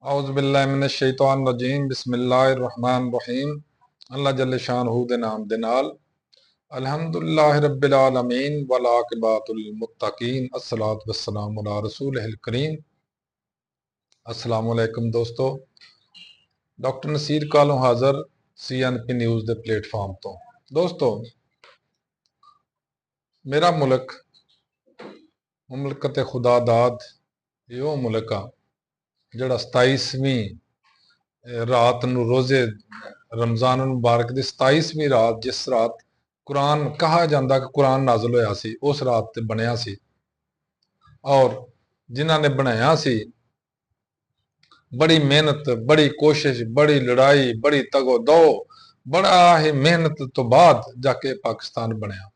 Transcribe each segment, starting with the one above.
औज़ुबिल्लाहिमिनश्शैतानिर्रजीम बिस्मिल्लाहिर्रहमानिर्रहीम। अल्लाह जल्ल शानहू दे नाम दे नाल अल्हम्दुलिल्लाहि रब्बिल आलमीन वल आक़िबतुल मुत्तकीन अस्सलातु वस्सलामु अला रसूलिहिल करीम। अस्सलामु अलैकुम दोस्तों, डॉक्टर नसीर कालों हाज़र CNP न्यूज़ दे प्लेटफॉर्म तो। दोस्तों, मेरा मुल्क मुमलकत खुदा दाद यो मुल्क आ जिहड़ा 27वीं रात नूं रोज़े रमज़ान मुबारक की 27वीं रात, जिस रात कुरान कहा जाता कि कुरान नाज़िल होया सी, उस रात ते बनया सी। और जिन्हां ने बनाया सी, बड़ी मेहनत, बड़ी कोशिश, बड़ी लड़ाई, बड़ी तगो दो, बड़ा ही मेहनत तो बाद जाके पाकिस्तान बनया।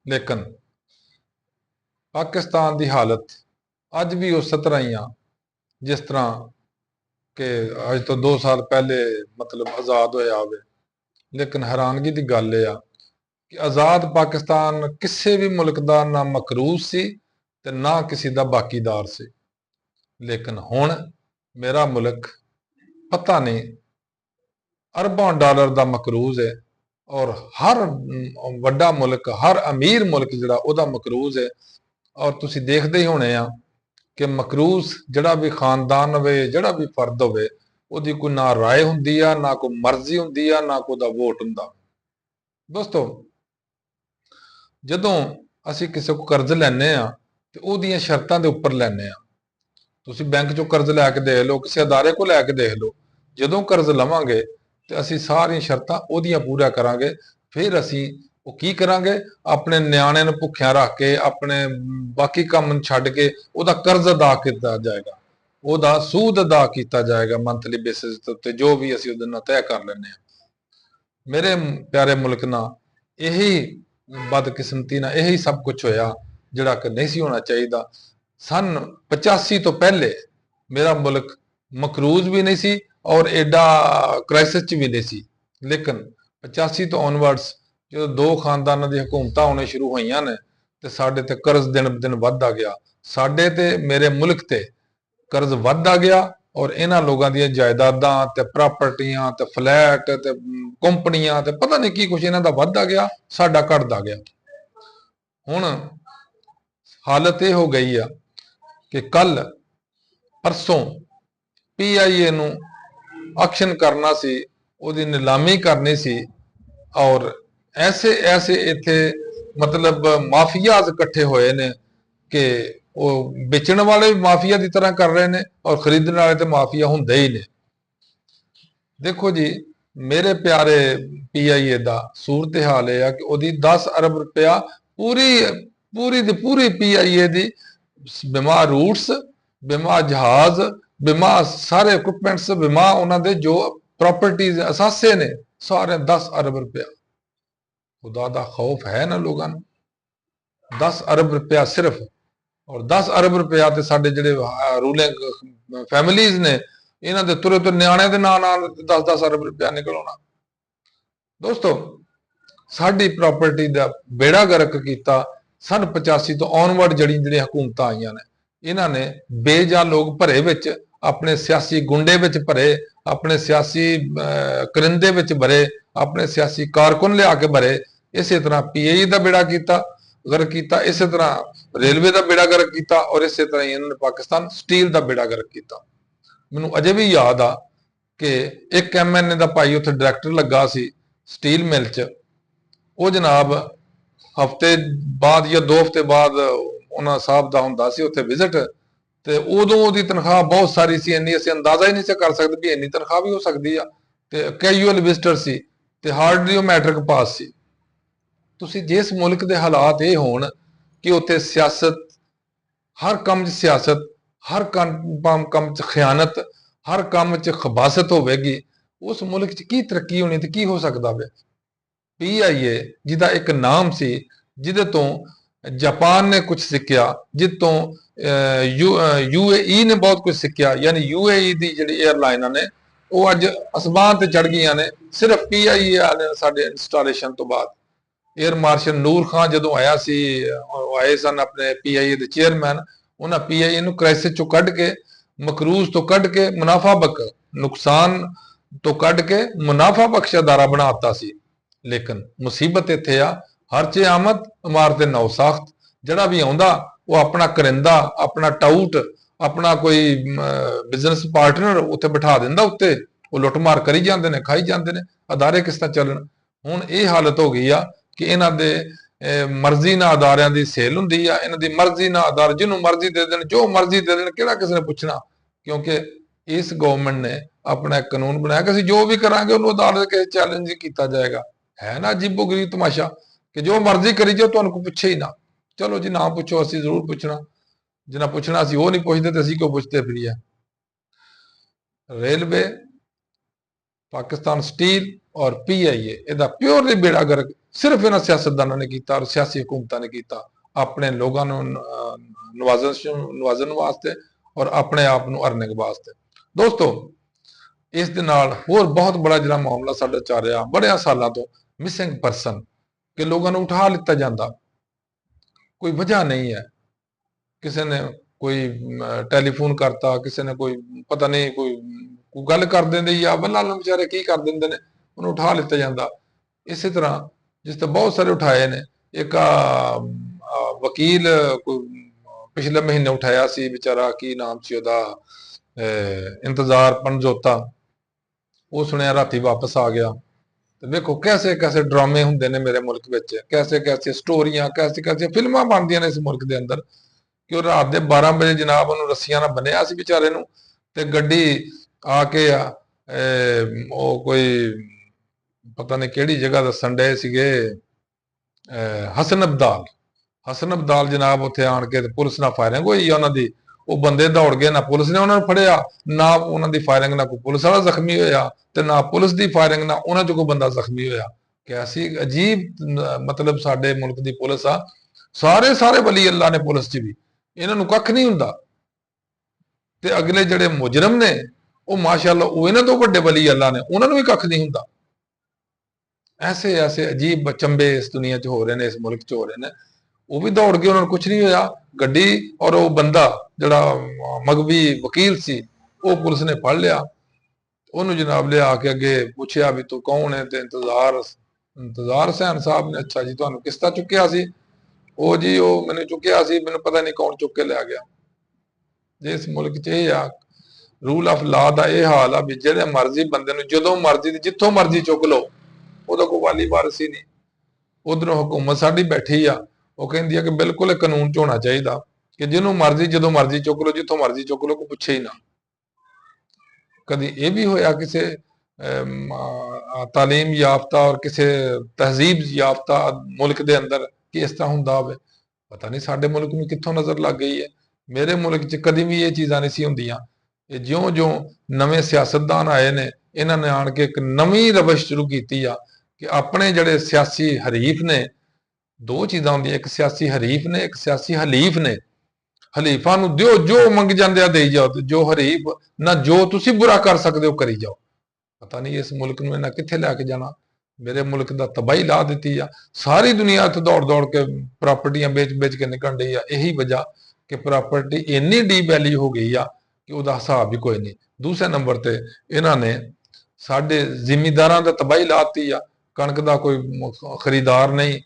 लेकिन पाकिस्तान की हालत अज भी उस तरह ही आ जिस तरह कि अज तो 2 साल पहले मतलब आज़ाद होया होवे। लेकिन हैरानगी की गल यह कि आज़ाद पाकिस्तान किसी भी मुल्क का ना मकरूज सी ते ना किसी का बाकीदार सी। लेकिन हुण मेरा मुल्क पता नहीं अरबों डॉलर का मकरूज है और हर वड्डा मुल्क, हर अमीर मुल्क जिहड़ा उहदा मकरूज है। और तुसीं देखदे ही होने आ कि मकरूज जिहड़ा भी खानदान होवे, जिहड़ा भी फर्द होवे, उहदी कोई ना राय हुंदी आ, ना कोई मर्जी हुंदी आ, ना कोई दा वोट हुंदा। दोस्तों, जदों असीं किसी को कर्ज लैने आ ते उहदियां शर्तां दे उपर लैने आ। तुसीं बैंक चों कर्ज लैके देख लो, किसी अदारे को लैके देख लो, जदों कर्ज लवांगे ते असीं सारियां शर्तां उहदियां पूरा करांगे। फिर असीं ਉਹ ਕੀ ਕਰਾਂਗੇ, ਆਪਣੇ ਨਿਆਣੇ ਨੂੰ ਭੁੱਖਿਆਂ ਰੱਖ ਕੇ, ਆਪਣੇ ਬਾਕੀ ਕੰਮ ਨੂੰ ਛੱਡ ਕੇ ਉਹਦਾ ਕਰਜ਼ ਅਦਾ ਕੀਤਾ ਜਾਏਗਾ, ਉਹਦਾ ਸੂਦ ਅਦਾ ਕੀਤਾ ਜਾਏਗਾ ਮੰਥਲੀ ਬੇਸਿਸ ਤੇ ਉੱਤੇ, ਜੋ ਵੀ ਅਸੀਂ ਉਹਦੇ ਨਾਲ ਤੈਅ ਕਰ ਲੈਂਦੇ ਹਾਂ। ਮੇਰੇ ਪਿਆਰੇ ਮੁਲਕ ਨਾਲ ਇਹੀ ਬਦਕਿਸਮਤੀ ਨਾਲ ਇਹੀ ਸਭ ਕੁਝ ਹੋਇਆ ਜਿਹੜਾ ਕਿ ਨਹੀਂ ਸੀ ਹੋਣਾ ਚਾਹੀਦਾ। सन 85 तो पहले मेरा मुल्क मकरूज भी नहीं सी और एडा क्राइसिस च भी नहीं सी। लेकिन 85 तो ऑनवर्ड्स जो दो खानदानों की हुकूमत होने शुरू हुई ने तो साडे ते कर्ज दिन ब दिन वधदा गया। साडे ते मेरे मुल्क ते कर्ज वधदा गया और इन्हां लोगों दी जायदादां ते प्रॉपर्टियां ते फ्लैट ते कंपनियां ते पता नहीं की कुछ इन्हां दा वधदा गया, साडा घटदा गया। हुण हालत यह हो गई है कि कल परसों PIA नूं ऑक्शन करना सी, उहदी नीलामी करनी सी और ऐसे ऐसे इत्थे मतलब माफियाज इकट्ठे होए ने कि वो बेचण वाले भी माफिया की तरह कर रहे हैं और खरीदने वाले तो माफिया हुंदे ही ने। देखो जी, मेरे प्यारे PIA का सूरत हाल यह है कि उहदी 10 अरब रुपया पूरी पूरी दी पूरी PIA की बीमा रूट्स, बीमा जहाज, बीमा सारे इक्विपमेंट्स, बीमा उन्होंने जो प्रॉपर्टीज असासे ने सारे 10 अरब रुपया। खुदा दा खौफ है ना लोगों को? 10 अरब रुपया सिर्फ, और 10 अरब रुपया तो साडे जिहड़े रूलिंग फैमिलीज ने इन्हां दे तुरे तो न्याणे दे नाल 10-10 अरब रुपया निकल आउणा। दोस्तों, साडी प्रॉपर्टी का बेड़ा गर्क किया सन 85 तो ऑनवर्ड जड़ी हुकूमत आईयां ने। इन्हां ने बेजा लोग भरे विच, अपने सियासी गुंडे विच भरे, अपने सियासी करिंदे विच भरे, अपने सियासी कारकुन लिया के भरे। इस तरह PIA का बेड़ा गर्क किया, इस तरह रेलवे का बेड़ा गर्क किया और इस तरह ही इन्होंने पाकिस्तान स्टील का बेड़ा गर्क किया। मैनू अजे भी याद आ कि एक MNA का भाई उत्थे डायरैक्टर लगा सी स्टील मिल च। वो जनाब हफ्ते बाद या 2 हफ्ते बाद उन्होंने साहब का हुंदा सी उत्थे विजिट, तो उदों उहदी तनख्वाह बहुत सारी सी, इन्नी असीं अंदाजा ही नहीं से कर सकते भी इन्नी तनख्वाह भी हो सकती है। तो कैजुअल विजिटर सी ते हार्डली वो मैट्रिक पास सी। तुसीं जिस मुल्क के हालात ये होण कि उत्थे सियासत, हर काम च सियासत, हर काम च खयानत, हर काम च खबासत होगी, उस मुल्क च की तरक्की होनी तो की हो सकता वे। PIA जिहदा एक नाम सी, जिहदे तो जापान ने कुछ सीखिया, जिद तो UAE ने बहुत कुछ सीखिया, यानी UAE की जिहड़ी एयरलाइना ने वो अज आसमान ते चढ़ गई ने सिर्फ PIA वाले साडे इंस्टॉलेशन तो बाद। एयर मार्शल नूर खान जो आया सी, आए सन अपने PIA के चेयरमैन, उन्हें PIA नूं क्राइसिस चों कढ़ के ਮਕਰੂਜ਼ ਤੋਂ ਕੱਢ ਕੇ ਮੁਨਾਫਾ ਬਕ ਨੁਕਸਾਨ ਤੋਂ ਕੱਢ ਕੇ ਮੁਨਾਫਾ ਬਖਸ਼ ਅਦਾਰਾ ਬਣਾਤਾ ਸੀ। ਲੇਕਿਨ ਮੁਸੀਬਤ ਇੱਥੇ ਆ, ਹਰਚੇ ਆਮਦ ਇਮਾਰਤ ਨੌ ਸਾਖਤ, ਜਿਹੜਾ ਵੀ ਆਉਂਦਾ ਉਹ ਆਪਣਾ ਕਰਿੰਦਾ, ਆਪਣਾ ਟਾਊਟ, ਆਪਣਾ ਕੋਈ ਬਿਜ਼ਨਸ ਪਾਰਟਨਰ ਉੱਥੇ ਬਿਠਾ ਦਿੰਦਾ ਉੱਤੇ, ਉਹ ਲੁੱਟਮਾਰ ਕਰੀ ਜਾਂਦੇ ਨੇ, ਖਾਈ ਜਾਂਦੇ ਨੇ। ਅਦਾਰੇ ਕਿਸ ਤਰ੍ਹਾਂ ਚੱਲਣ? ਹੁਣ ਇਹ ਹਾਲਤ ਹੋ ਗਈ ਆ ਕਿ ਇਹਨਾਂ ਦੇ ਮਰਜ਼ੀ ਨਾਲ ਅਦਾਰਿਆਂ ਦੀ ਸੇਲ ਹੁੰਦੀ ਆ, ਇਹਨਾਂ ਦੀ ਮਰਜ਼ੀ ਨਾਲ ਅਦਾਰੇ ਜਿਹਨੂੰ ਮਰਜ਼ੀ ਦੇ ਦੇਣ, ਜੋ ਮਰਜ਼ੀ ਦੇ ਦੇਣ, ਕਿਹੜਾ ਕਿਸੇ ਨੇ ਪੁੱਛਣਾ? ਕਿਉਂਕਿ ਇਸ ਗਵਰਨਮੈਂਟ ਨੇ ਆਪਣਾ ਇੱਕ ਕਾਨੂੰਨ ਬਣਾਇਆ ਕਿ ਅਸੀਂ ਜੋ ਵੀ ਕਰਾਂਗੇ ਉਹਨੂੰ ਅਦਾਲਤ ਕੇ ਚੈਲੰਜ ਨਹੀਂ ਕੀਤਾ ਜਾਏਗਾ। ਹੈ ਨਾ ਅਜੀਬੋ-ਗਰੀਬ ਤਮਾਸ਼ਾ ਕਿ ਜੋ ਮਰਜ਼ੀ ਕਰੀ ਜਾਓ, ਤੁਹਾਨੂੰ ਕੋਈ ਪੁੱਛੇ ਹੀ ਨਾ। ਚਲੋ ਜੀ, ਨਾ ਪੁੱਛੋ, ਅਸੀਂ ਜ਼ਰੂਰ ਪੁੱਛਣਾ। ਜਿੰਨਾ ਪੁੱਛਣਾ ਅਸੀਂ ਉਹ ਨਹੀਂ ਪੁੱਛਦੇ ਤੇ ਅਸੀਂ ਕਿਉਂ ਪੁੱਛਦੇ ਫਿਰੀਏ? ਰੇਲਵੇ, ਪਾਕਿਸਤਾਨ ਸਟੀਲ ਔਰ ਪੀਆਈਏ, ਇਹਦਾ ਪਿਓਰਲੀ ਬੇੜਾ ਗਰਕ ਸਿਰਫ ਇਹਨਾਂ ਸਿਆਸਤਦਾਨਾਂ ਨੇ ਕੀਤਾ ਔਰ ਸਿਆਸੀ ਹਕੂਮਤਾਂ ਨੇ ਕੀਤਾ, ਆਪਣੇ ਲੋਕਾਂ ਨੂੰ ਨਵਾਜ਼ਣ ਵਾਸਤੇ ਔਰ ਆਪਣੇ ਆਪ ਨੂੰ ਅਰਨਿੰਗ ਵਾਸਤੇ। ਦੋਸਤੋ, ਇਸ ਦੇ ਨਾਲ ਹੋਰ ਬਹੁਤ ਬੜਾ ਜਿਹੜਾ ਮਾਮਲਾ ਸਾਡਾ ਚੱਲ ਰਿਹਾ ਬੜਿਆਂ ਸਾਲਾਂ ਤੋਂ, ਮਿਸਿੰਗ ਪਰਸਨ, ਕਿ ਲੋਕਾਂ ਨੂੰ ਉਠਾ ਲਿੱਤਾ ਜਾਂਦਾ, ਕੋਈ ਵਜ੍ਹਾ ਨਹੀਂ ਹੈ। ਕਿਸੇ ਨੇ ਕੋਈ ਟੈਲੀਫੋਨ ਕਰਤਾ, ਕਿਸੇ ਨੇ ਕੋਈ ਪਤਾ ਨਹੀਂ ਕੋਈ ਗੱਲ ਕਰ ਦਿੰਦੇ ਜਾਂ ਬੱਲਾ ਨੂੰ ਵਿਚਾਰੇ ਕੀ ਕਰ ਦਿੰਦੇ ਨੇ, ਉਹਨੂੰ ਉਠਾ ਲਿੱਤਾ ਜਾਂਦਾ। ਇਸੇ ਤਰ੍ਹਾਂ ਜਿਸ ਤੇ ਬਹੁਤ ਸਾਰੇ ਉਠਾਏ ਨੇ, ਇੱਕ ਵਕੀਲ ਕੋਈ ਪਿਛਲੇ ਮਹੀਨੇ ਉਠਾਇਆ ਸੀ ਵਿਚਾਰਾ, ਕੀ ਨਾਮ ਸੀ ਉਹਦਾ, ਇੰਤਜ਼ਾਰ ਪਨਜੋਤਾ, ਉਹ ਸੁਣਿਆ ਰਾਤੀ ਵਾਪਸ ਆ ਗਿਆ। ਤੇ ਵੇਖੋ ਕੈਸੇ ਕੈਸੇ ਡਰਾਮੇ ਹੁੰਦੇ ਨੇ ਮੇਰੇ ਮੁਲਕ ਵਿੱਚ, ਕੈਸੇ ਕੈਸੇ ਸਟੋਰੀਆਂ, ਕੈਸੇ ਕੈਸੇ ਫਿਲਮਾਂ ਬਣਦੀਆਂ ਨੇ ਇਸ ਮੁਲਕ ਦੇ ਅੰਦਰ, ਕਿ ਉਹ ਰਾਤ ਦੇ 12 ਵਜੇ ਜਨਾਬ ਉਹਨੂੰ ਰੱਸੀਆਂ ਨਾਲ ਬੰਨਿਆ ਸੀ ਵਿਚਾਰੇ ਨੂੰ, ਤੇ ਗੱਡੀ ਆ ਕੇ ਉਹ ਕੋਈ ਪਤਾ ਨਹੀਂ ਕਿਹੜੀ ਜਗ੍ਹਾ ਦੱਸਣ ਡਏ ਸੀਗੇ, ਹਸਨ ਅਬਦਾਲ ਜਨਾਬ, ਉੱਥੇ ਆਣ ਕੇ ਪੁਲਿਸ ਨਾਲ ਫਾਇਰਿੰਗ ਹੋਈ ਆ ਉਹਨਾਂ ਦੀ। ਉਹ ਬੰਦੇ ਦੌੜ ਗਏ, ਨਾ ਪੁਲਿਸ ਨੇ ਉਹਨਾਂ ਨੂੰ ਫੜਿਆ, ਨਾ ਉਹਨਾਂ ਦੀ ਫਾਇਰਿੰਗ ਨਾਲ ਕੋਈ ਪੁਲਿਸ ਵਾਲਾ ਜ਼ਖਮੀ ਹੋਇਆ, ਤੇ ਨਾ ਪੁਲਿਸ ਦੀ ਫਾਇਰਿੰਗ ਨਾਲ ਉਹਨਾਂ ਚੋਂ ਕੋਈ ਬੰਦਾ ਜ਼ਖਮੀ ਹੋਇਆ। ਕੈਸੀ ਅਜੀਬ ਮਤਲਬ ਸਾਡੇ ਮੁਲਕ ਦੀ ਪੁਲਿਸ ਆ। ਸਾਰੇ ਵਲੀ ਅੱਲਾ ਨੇ ਪੁਲਿਸ 'ਚ ਵੀ, ਇਹਨਾਂ ਨੂੰ ਕੱਖ ਨਹੀਂ ਹੁੰਦਾ। ਤੇ ਅਗਲੇ ਜਿਹੜੇ ਮੁਜਰਮ ਨੇ ਉਹ ਮਾਸ਼ਾਅੱਲਾ ਉਹ ਇਹਨਾਂ ਤੋਂ ਵੱਡੇ ਵਲੀ ਅੱਲਾ ਨੇ, ਉਹਨਾਂ ਨੂੰ ਵੀ ਕੱਖ ਨਹੀਂ ਹੁੰਦਾ। ਐਸੇ ਐਸੇ ਅਜੀਬ ਚੰਬੇ ਇਸ ਦੁਨੀਆ 'ਚ ਹੋ ਰਹੇ ਨੇ, ਇਸ ਮੁਲਕ 'ਚ ਹੋ ਰਹੇ ਨੇ। ਉਹ ਵੀ ਦੌੜ ਗਏ, ਉਹਨਾਂ ਨੂੰ ਕੁਝ ਨਹੀਂ ਹੋਇਆ। ਗੱਡੀ ਔਰ ਉਹ ਬੰਦਾ ਜਿਹੜਾ ਮਗਵੀ ਵਕੀਲ ਸੀ, ਉਹ ਪੁਲਿਸ ਨੇ ਫੜ ਲਿਆ। ਉਹਨੂੰ ਜਨਾਬ ਲਿਆ ਕੇ ਅੱਗੇ ਪੁੱਛਿਆ ਵੀ ਤੂੰ ਕੌਣ ਹੈ? ਤੇ ਇੰਤਜ਼ਾਰ ਹੁਸੈਨ ਸਾਹਿਬ ਨੇ, ਅੱਛਾ ਜੀ, ਤੁਹਾਨੂੰ ਕਿਸ ਤਰ੍ਹਾਂ ਚੁੱਕਿਆ ਸੀ? ਉਹ ਜੀ ਉਹ ਮੈਨੂੰ ਚੁੱਕਿਆ ਸੀ, ਮੈਨੂੰ ਪਤਾ ਨਹੀਂ ਕੌਣ ਚੁੱਕ ਕੇ ਲੈ ਗਿਆ। ਜੇ ਇਸ ਮੁਲਕ 'ਚ ਇਹ ਆ, ਰੂਲ ਆਫ ਲਾ ਦਾ ਇਹ ਹਾਲ ਆ ਵੀ ਜਿਹੜੇ ਮਰਜ਼ੀ ਬੰਦੇ ਨੂੰ ਜਦੋਂ ਮਰਜ਼ੀ ਜਿੱਥੋਂ ਮਰਜ਼ੀ ਚੁੱਕ ਲਓ, ਉਹਦਾ ਕੋਈ ਵਾਲੀ ਵਾਰਸ ਹੀ ਨਹੀਂ। ਉਧਰੋਂ ਹਕੂਮਤ ਸਾਡੀ ਬੈਠੀ ਆ, ਉਹ ਕਹਿੰਦੀ ਆ ਕਿ ਬਿਲਕੁਲ ਕਾਨੂੰਨ 'ਚ ਹੋਣਾ ਚਾਹੀਦਾ ਕਿ ਜਿਹਨੂੰ ਮਰਜ਼ੀ ਜਦੋਂ ਮਰਜ਼ੀ ਚੁੱਕ ਲਓ, ਜਿੱਥੋਂ ਮਰਜ਼ੀ ਚੁੱਕ ਲਓ, ਕੋਈ ਪੁੱਛੇ ਹੀ ਨਾ। ਕਦੀ ਇਹ ਵੀ ਹੋਇਆ ਕਿਸੇ ਤਾਲੀਮ ਯਾਫਤਾ ਔਰ ਕਿਸੇ ਤਹਿਜ਼ੀਬ ਯਾਫਤਾ ਮੁਲਕ ਦੇ ਅੰਦਰ ਕਿ ਇਸ ਤਰ੍ਹਾਂ ਹੁੰਦਾ ਹੋਵੇ? ਪਤਾ ਨਹੀਂ ਸਾਡੇ ਮੁਲਕ ਨੂੰ ਕਿੱਥੋਂ ਨਜ਼ਰ ਲੱਗ ਗਈ ਹੈ। ਮੇਰੇ ਮੁਲਕ 'ਚ ਕਦੀ ਵੀ ਇਹ ਚੀਜ਼ਾਂ ਨਹੀਂ ਸੀ ਹੁੰਦੀਆਂ। ਇਹ ਜਿਉਂ-ਜਿਉਂ ਨਵੇਂ ਸਿਆਸਤਦਾਨ ਆਏ ਨੇ, ਇਹਨਾਂ ਨੇ ਆਣ ਕੇ ਇੱਕ ਨਵੀਂ ਰਵਸ਼ ਸ਼ੁਰੂ ਕੀਤੀ ਆ ਕਿ ਆਪਣੇ ਜਿਹੜੇ ਸਿਆਸੀ ਹਰੀਫ ਨੇ, ਦੋ ਚੀਜ਼ਾਂ ਹੁੰਦੀਆਂ, ਇੱਕ ਸਿਆਸੀ ਹਰੀਫ ਨੇ, ਇੱਕ ਸਿਆਸੀ ਹਲੀਫ ਨੇ। ਹਲੀਫਾਂ ਨੂੰ ਦਿਓ ਜੋ ਮੰਗ ਜਾਂਦੇ ਆ ਦੇਈ ਜਾਓ, ਤੇ ਜੋ ਹਰੀਫ ਨਾ ਜੋ ਤੁਸੀਂ ਬੁਰਾ ਕਰ ਸਕਦੇ ਹੋ ਕਰੀ ਜਾਓ। ਪਤਾ ਨਹੀਂ ਇਸ ਮੁਲਕ ਨੂੰ ਇਹਨਾਂ ਕਿੱਥੇ ਲੈ ਕੇ ਜਾਣਾ। ਮੇਰੇ ਮੁਲਕ ਦਾ ਤਬਾਹੀ ਲਾ ਦਿੱਤੀ ਆ। ਸਾਰੀ ਦੁਨੀਆ ਇੱਥੇ ਦੌੜ ਕੇ ਪ੍ਰਾਪਰਟੀਆਂ ਵੇਚ ਕੇ ਨਿਕਲਣ ਡਈ ਆ। ਇਹੀ ਵਜ੍ਹਾ ਕਿ ਪ੍ਰਾਪਰਟੀ ਇੰਨੀ ਡੀ ਵੈਲਿਊ ਹੋ ਗਈ ਆ ਕਿ ਉਹਦਾ ਹਿਸਾਬ ਵੀ ਕੋਈ ਨਹੀਂ। ਦੂਸਰੇ ਨੰਬਰ ਤੇ ਇਹਨਾਂ ਨੇ ਸਾਡੇ ਜ਼ਿਮੀਂਦਾਰਾਂ ਦਾ ਤਬਾਹੀ ਲਾਤੀ ਆ। ਕਣਕ ਦਾ ਕੋਈ ਖਰੀਦਾਰ ਨਹੀਂ,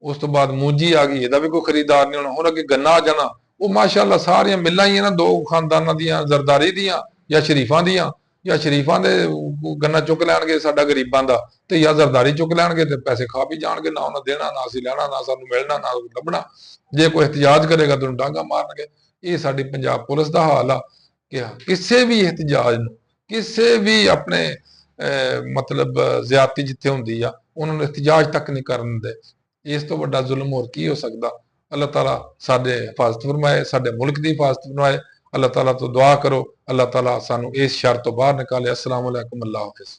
ਉਸ ਤੋਂ ਬਾਅਦ ਮੂੰਜੀ ਆ ਗਈ, ਇਹਦਾ ਵੀ ਕੋਈ ਖਰੀਦਾਰ ਨਹੀਂ ਹੋਣਾ। ਹੁਣ ਅੱਗੇ ਗੰਨਾ ਆ ਜਾਣਾ। ਉਹ ਮਾਸ਼ਾਅੱਲਾ ਸਾਰੀਆਂ ਮਿੱਲਾਂ ਹੀ ਇਹਨਾਂ ਦੋ ਖਾਨਦਾਨਾਂ ਦੀਆਂ, ਜ਼ਰਦਾਰੀ ਦੀਆਂ ਜਾਂ ਸ਼ਰੀਫਾਂ ਦੀਆਂ, ਜਾਂ ਸ਼ਰੀਫਾਂ ਦੇ ਗੰਨਾ ਚੁੱਕ ਲੈਣਗੇ ਸਾਡਾ ਗਰੀਬਾਂ ਦਾ, ਤੇ ਜਾਂ ਜ਼ਰਦਾਰੀ ਚੁੱਕ ਲੈਣਗੇ ਤੇ ਪੈਸੇ ਖਾ ਵੀ ਜਾਣਗੇ। ਨਾ ਉਹਨਾਂ ਦੇਣਾ, ਨਾ ਅਸੀਂ ਲੈਣਾ, ਨਾ ਸਾਨੂੰ ਮਿਲਣਾ, ਨਾ ਲੱਭਣਾ। ਜੇ ਕੋਈ ਇhtਜਾਜ ਕਰੇਗਾ ਤਾਂ ਉਹਨੂੰ ਡਾਂਗਾ ਮਾਰਨਗੇ। ਇਹ ਸਾਡੀ ਪੰਜਾਬ ਪੁਲਿਸ ਦਾ ਹਾਲ ਆ ਕਿ ਕਿਸੇ ਵੀ ਇhtਜਾਜ ਨੂੰ, ਕਿਸੇ ਵੀ ਆਪਣੇ ਮਤਲਬ ਜ਼ਿਆਦਤੀ ਜਿੱਥੇ ਹੁੰਦੀ ਆ, ਉਹਨਾਂ ਨੂੰ ਇhtਜਾਜ ਤੱਕ ਨਹੀਂ ਕਰਨ ਦਿੰਦੇ। ਇਸ ਤੋਂ ਵੱਡਾ ਜ਼ੁਲਮ ਹੋਰ ਕੀ ਹੋ ਸਕਦਾ? ਅੱਲਾਹ ਤਾਲਾ ਸਾਡੇ ਹਿਫਾਜ਼ਤ ਫਰਮਾਏ, ਸਾਡੇ ਮੁਲਕ ਦੀ ਹਿਫਾਜ਼ਤ ਫਰਮਾਏ। ਅੱਲਾਹ ਤਾਲਾ ਤੋਂ ਦੁਆ ਕਰੋ, ਅੱਲਾਹ ਤਾਲਾ ਸਾਨੂੰ ਇਸ ਸ਼ਰ ਤੋਂ ਬਾਹਰ ਨਿਕਾਲੇ। अस्सलाम वालेकुम, अल्लाह हाफिज़।